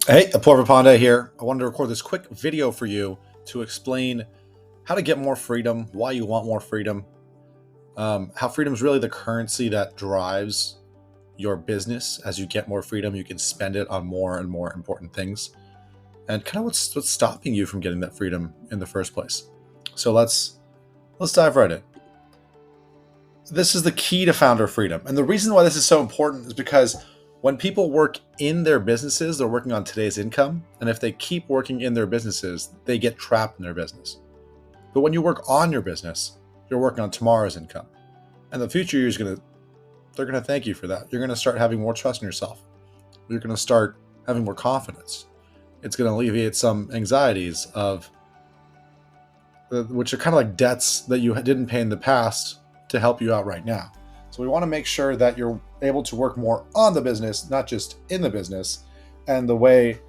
Hey, Porv here. I wanted to record this quick video for you to explain how to get more freedom, why you want more freedom, how freedom is really the currency that drives your business. As you get more freedom, you can spend it on more and more important things, and kind of what's stopping you from getting that freedom in the first place. So let's dive right in. This is the key to founder freedom, and the reason why this is so important is because when people work in their businesses, they're working on today's income. And if they keep working in their businesses, they get trapped in their business. But when you work on your business, you're working on tomorrow's income. And the future years they're gonna thank you for that. You're gonna start having more trust in yourself. You're gonna start having more confidence. It's gonna alleviate some anxieties of which are kind of like debts that you didn't pay in the past to help you out right now. So we want to make sure that you're able to work more on the business, not just in the business. And the way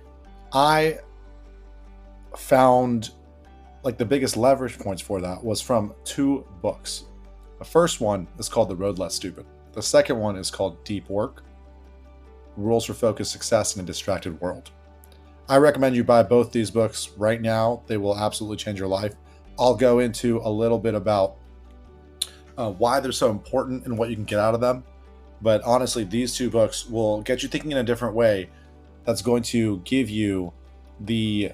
I found like the biggest leverage points for that was from two books. The first one is called The Road Less Stupid. The second one is called Deep Work, Rules for Focused Success in a Distracted World. I recommend you buy both these books right now. They will absolutely change your life. I'll go into a little bit about why they're so important and what you can get out of them. But honestly, these two books will get you thinking in a different way that's going to give you the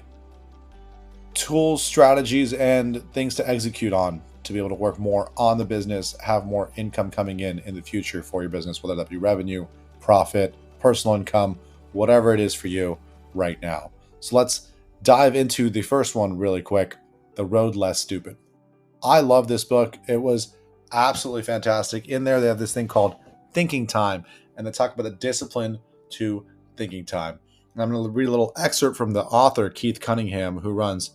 tools, strategies, and things to execute on to be able to work more on the business, have more income coming in the future for your business, whether that be revenue, profit, personal income, whatever it is for you right now. So let's dive into the first one really quick, The Road Less Stupid. I love this book. It was absolutely fantastic. In there, they have this thing called thinking time, and they talk about the discipline to thinking time. And I'm going to read a little excerpt from the author, Keith Cunningham, who runs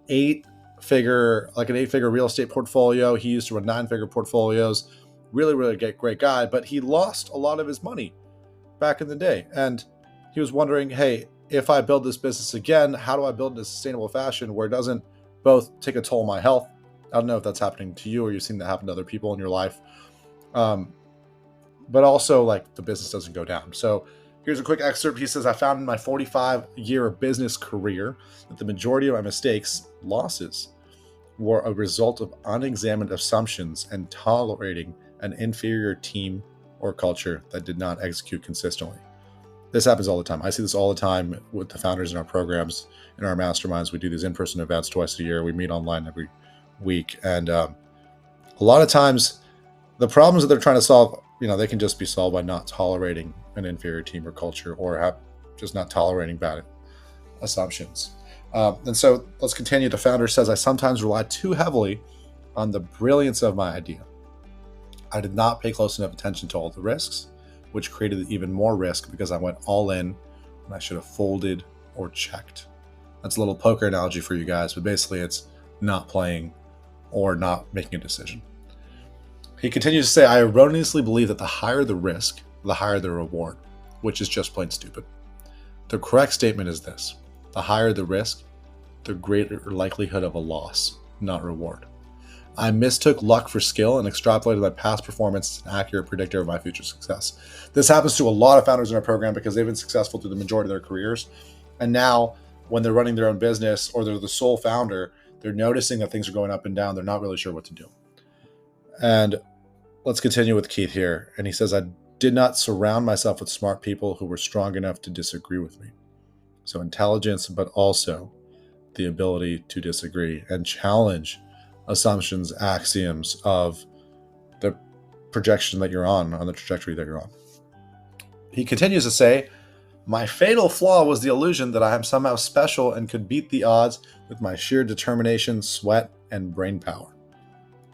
an eight-figure real estate portfolio. He used to run nine-figure portfolios. Really great guy, but he lost a lot of his money back in the day. And he was wondering, hey, if I build this business again, how do I build it in a sustainable fashion where it doesn't both take a toll on my health? I don't know if that's happening to you or you've seen that happen to other people in your life. But also like the business doesn't go down. So here's a quick excerpt. He says, I found in my 45-year business career that the majority of my mistakes, losses, were a result of unexamined assumptions and tolerating an inferior team or culture that did not execute consistently. This happens all the time. I see this all the time with the founders in our programs, in our masterminds. We do these in-person events twice a year. We meet online every week. And a lot of times the problems that they're trying to solve, they can just be solved by not tolerating an inferior team or culture, or just not tolerating bad assumptions. And so let's continue. The founder says, I sometimes rely too heavily on the brilliance of my idea. I did not pay close enough attention to all the risks, which created even more risk because I went all in when I should have folded or checked. That's a little poker analogy for you guys, but basically it's not playing or not making a decision. He continues to say, I erroneously believe that the higher the risk, the higher the reward, which is just plain stupid. The correct statement is this: the higher the risk, the greater likelihood of a loss, not reward. I mistook luck for skill and extrapolated my past performance as an accurate predictor of my future success. This happens to a lot of founders in our program because they've been successful through the majority of their careers. And now when they're running their own business or they're the sole founder, they're noticing that things are going up and down. They're not really sure what to do. And let's continue with Keith here. And he says, I did not surround myself with smart people who were strong enough to disagree with me. So intelligence, but also the ability to disagree and challenge assumptions, axioms of the projection that you're on the trajectory that you're on. He continues to say, my fatal flaw was the illusion that I am somehow special and could beat the odds with my sheer determination, sweat, and brain power.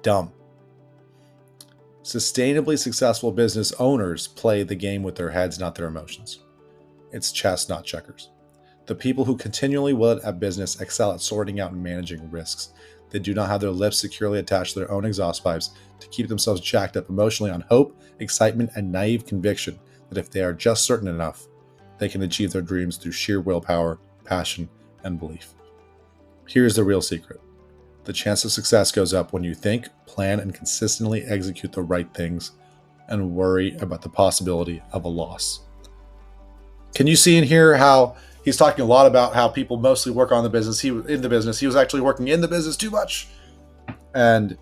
Dumb. Sustainably successful business owners play the game with their heads, not their emotions. It's chess, not checkers. The people who continually will at business excel at sorting out and managing risks. They do not have their lips securely attached to their own exhaust pipes to keep themselves jacked up emotionally on hope, excitement, and naive conviction that if they are just certain enough, they can achieve their dreams through sheer willpower, passion, and belief. Here's the real secret. The chance of success goes up when you think, plan, and consistently execute the right things and worry about the possibility of a loss. Can you see in here how He's talking a lot about how people mostly work on the business. He was in the business. He was actually working in the business too much. And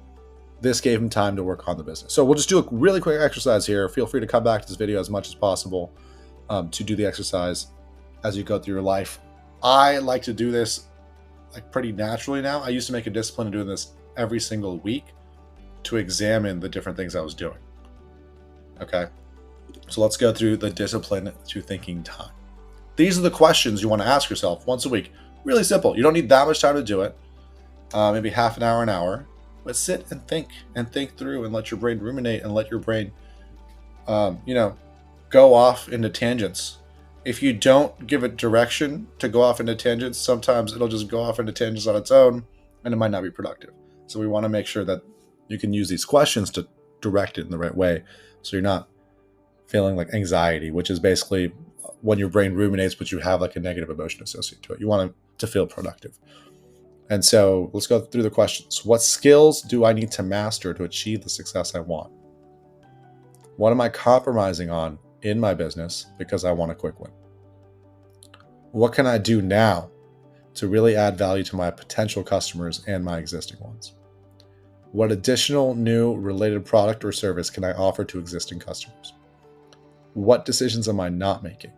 this gave him time to work on the business. So we'll just do a really quick exercise here. Feel free to come back to this video as much as possible to do the exercise as you go through your life. I like to do this like pretty naturally now. I used to make a discipline of doing this every single week to examine the different things I was doing. Okay, so let's go through the discipline to thinking time. These are the questions you want to ask yourself once a week. Really simple. You don't need that much time to do it. Maybe half an hour, but sit and think through and let your brain ruminate and let your brain, go off into tangents. If you don't give it direction to go off into tangents, sometimes it'll just go off into tangents on its own and it might not be productive. So we want to make sure that you can use these questions to direct it in the right way. So you're not feeling like anxiety, which is basically when your brain ruminates, but you have like a negative emotion associated to it. You want it to feel productive. And so let's go through the questions. What skills do I need to master to achieve the success I want? What am I compromising on in my business because I want a quick win? What can I do now to really add value to my potential customers and my existing ones? What additional new related product or service can I offer to existing customers? What decisions am I not making?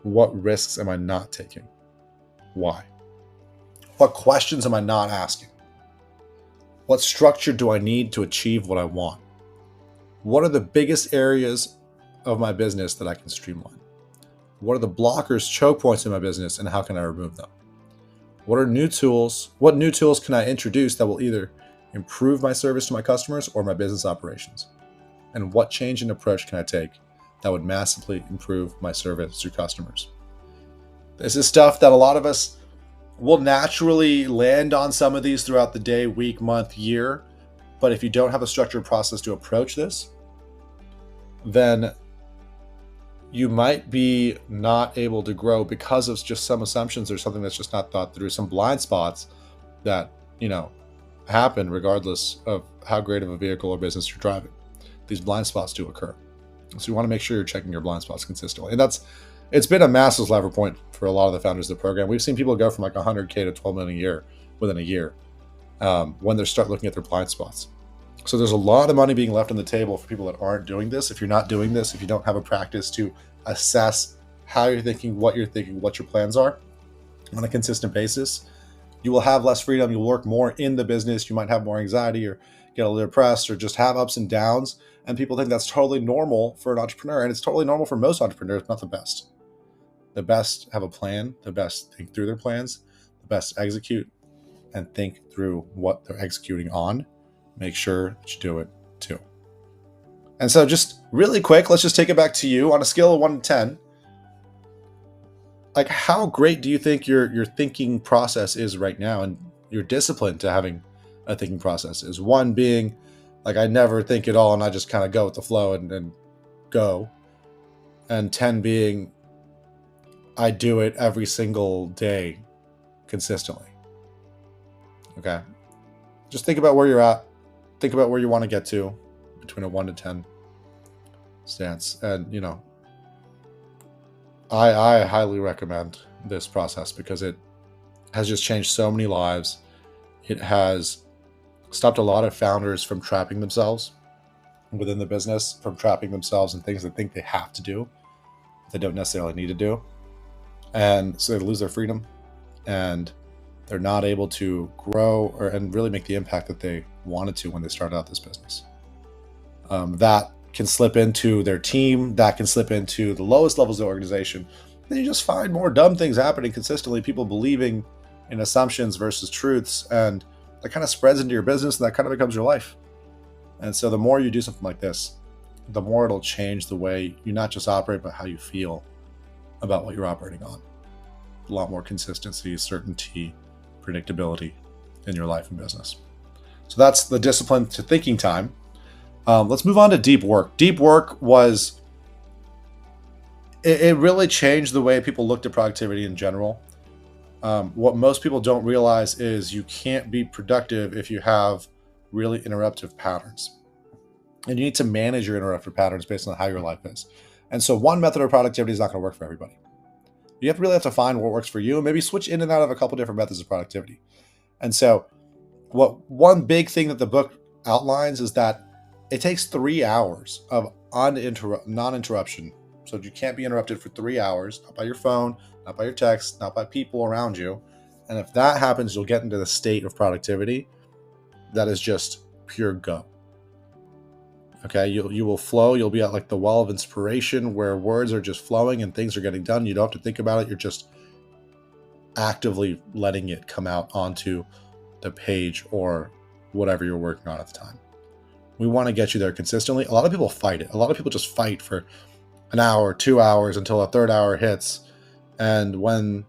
What risks am I not taking? Why? What questions am I not asking? What structure do I need to achieve what I want? What are the biggest areas of my business that I can streamline? What are the blockers, choke points in my business, and how can I remove them? What new tools can I introduce that will either improve my service to my customers or my business operations? And what change in approach can I take that would massively improve my service to customers? This is stuff that a lot of us will naturally land on some of these throughout the day, week, month, year. But if you don't have a structured process to approach this, then you might be not able to grow because of just some assumptions or something that's just not thought through, some blind spots that, happen regardless of how great of a vehicle or business you're driving. These blind spots do occur. So you want to make sure you're checking your blind spots consistently. And it's been a massive lever point for a lot of the founders of the program. We've seen people go from like 100K to 12 million a year within a year when they start looking at their blind spots. So there's a lot of money being left on the table for people that aren't doing this. If you're not doing this, if you don't have a practice to assess how you're thinking, what your plans are on a consistent basis, you will have less freedom. You'll work more in the business. You might have more anxiety or get a little depressed or just have ups and downs. And people think that's totally normal for an entrepreneur. And it's totally normal for most entrepreneurs, not the best. The best have a plan. The best think through their plans. The best execute and think through what they're executing on. Make sure that you do it too. And so just really quick, let's just take it back to you on a scale of 1 to 10. Like, how great do you think your thinking process is right now, and your discipline to having a thinking process is? 1 being like, I never think at all and I just kind of go with the flow and go. And 10 being, I do it every single day consistently. Okay. Just think about where you're at. Think about where you want to get to between a 1 to 10 stance. And, I highly recommend this process because it has just changed so many lives. It has stopped a lot of founders from trapping themselves within the business, from trapping themselves in things they think they have to do, they don't necessarily need to do. And so they lose their freedom and they're not able to grow and really make the impact that they wanted to when they started out this business. That can slip into their team, that can slip into the lowest levels of the organization. Then you just find more dumb things happening consistently, people believing in assumptions versus truths, and that kind of spreads into your business and that kind of becomes your life. And so the more you do something like this, the more it'll change the way you not just operate, but how you feel about what you're operating on. A lot more consistency, certainty, predictability in your life and business. So that's the discipline to thinking time. Let's move on to deep work. Deep work it really changed the way people looked at productivity in general. What most people don't realize is you can't be productive if you have really interruptive patterns. And you need to manage your interruptive patterns based on how your life is. And so one method of productivity is not going to work for everybody. You really have to find what works for you and maybe switch in and out of a couple different methods of productivity. And so one big thing that the book outlines is that it takes 3 hours of non-interruption. So you can't be interrupted for 3 hours, not by your phone, not by your text, not by people around you. And if that happens, you'll get into the state of productivity that is just pure go. Okay, you will flow. You'll be at like the well of inspiration where words are just flowing and things are getting done. You don't have to think about it. You're just actively letting it come out onto the page or whatever you're working on at the time. We want to get you there consistently. A lot of people fight it. A lot of people just fight for an hour, 2 hours until a third hour hits. And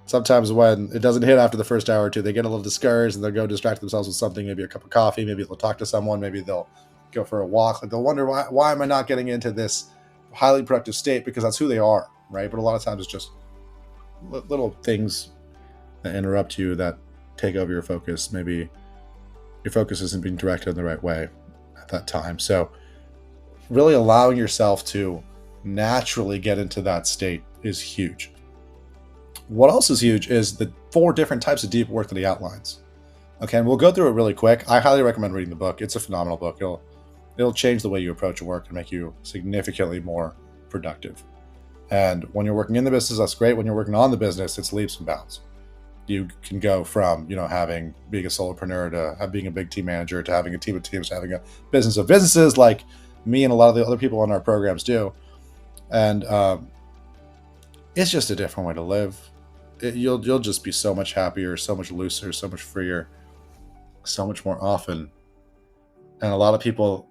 sometimes when it doesn't hit after the first hour or two, they get a little discouraged and they'll go distract themselves with something, maybe a cup of coffee, maybe they'll talk to someone, maybe they'll go for a walk. Like they'll wonder, why am I not getting into this highly productive state? Because that's who they are, right? But a lot of times it's just little things that interrupt you, that take over your focus. Maybe your focus isn't being directed in the right way at that time. So really allowing yourself to naturally get into that state is huge. What else is huge is the 4 different types of deep work that he outlines. Okay, and we'll go through it really quick. I highly recommend reading the book. It's a phenomenal book. It'll change the way you approach your work and make you significantly more productive. And when you're working in the business, that's great. When you're working on the business, it's leaps and bounds. You can go from, being a solopreneur to being a big team manager, to having a team of teams, to having a business of businesses like me and a lot of the other people in our programs do. And it's just a different way to live. You'll just be so much happier, so much looser, so much freer, so much more often. And a lot of people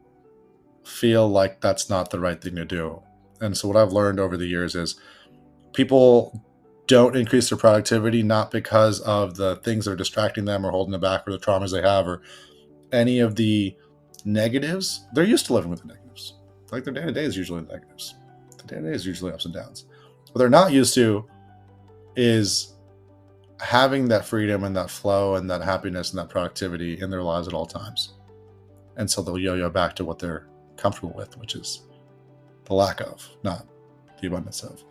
feel like that's not the right thing to do. And so what I've learned over the years is people don't increase their productivity not because of the things that are distracting them or holding them back, or the traumas they have, or any of the negatives. They're used to living with the negatives. Like their day-to-day is usually the negatives. The day-to-day is usually ups and downs. What they're not used to is having that freedom and that flow and that happiness and that productivity in their lives at all times. And so they'll yo-yo back to what they're comfortable with, which is the lack of, not the abundance of.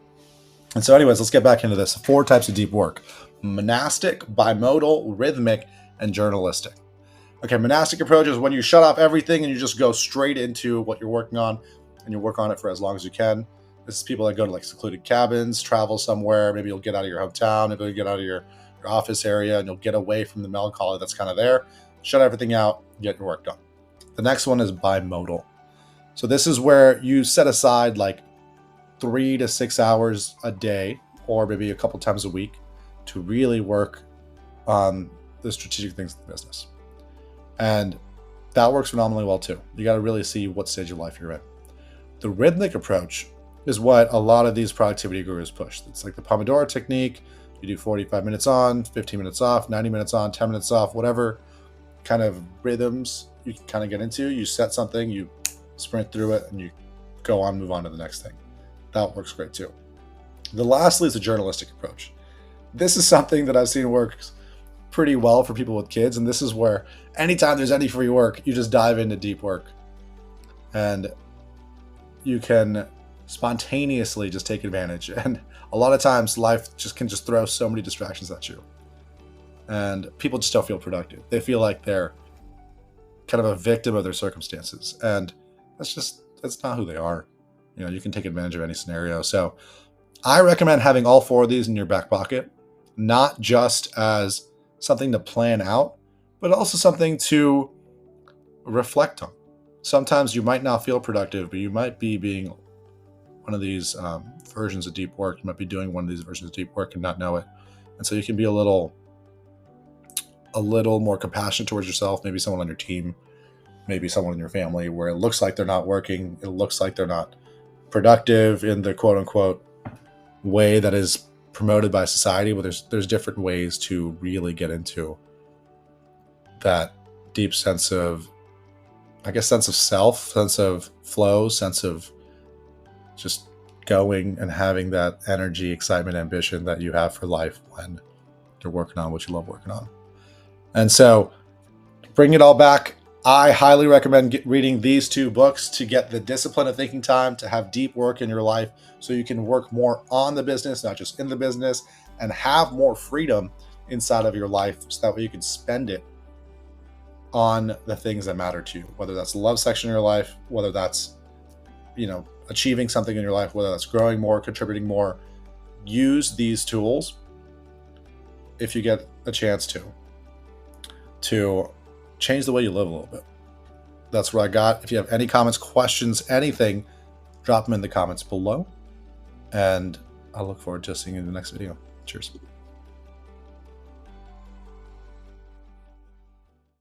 And so anyways, let's get back into this. 4 types of deep work: monastic, bimodal, rhythmic, and journalistic. Okay, monastic approach is when you shut off everything and you just go straight into what you're working on, and you work on it for as long as you can. This is people that go to like secluded cabins, travel somewhere. Maybe you'll get out of your hometown, maybe you'll get out of your office area, and you'll get away from the melancholy that's kind of there. Shut everything out, get your work done. The next one is bimodal. So this is where you set aside like 3 to 6 hours a day, or maybe a couple times a week, to really work on the strategic things of the business. And that works phenomenally well too. You got to really see what stage of life you're in. The rhythmic approach is what a lot of these productivity gurus push. It's like the Pomodoro technique. You do 45 minutes on, 15 minutes off, 90 minutes on, 10 minutes off, whatever kind of rhythms you can kind of get into. You set something, you sprint through it, and you go on, move on to the next thing. That works great too. Lastly is a journalistic approach. This is something that I've seen works pretty well for people with kids. And this is where anytime there's any free work, you just dive into deep work. And you can spontaneously just take advantage. And a lot of times life can just throw so many distractions at you. And people just don't feel productive. They feel like they're kind of a victim of their circumstances. And that's not who they are. You can take advantage of any scenario. So I recommend having all 4 of these in your back pocket, not just as something to plan out, but also something to reflect on. Sometimes you might not feel productive, but you might be being one of these versions of deep work. You might be doing one of these versions of deep work and not know it. And so you can be a little more compassionate towards yourself, maybe someone on your team, maybe someone in your family, where it looks like they're not working. It looks like they're not productive in the quote unquote way that is promoted by society, but there's different ways to really get into that deep sense of self, sense of flow, sense of just going and having that energy, excitement, ambition that you have for life when you're working on what you love working on. And so bring it all back. I highly recommend reading these two books to get the discipline of thinking time, to have deep work in your life so you can work more on the business, not just in the business, and have more freedom inside of your life so that way you can spend it on the things that matter to you, whether that's the love section in your life, whether that's, achieving something in your life, whether that's growing more, contributing more. Use these tools if you get a chance to change the way you live a little bit. That's what I got. If you have any comments, questions, anything, drop them in the comments below. And I look forward to seeing you in the next video. Cheers.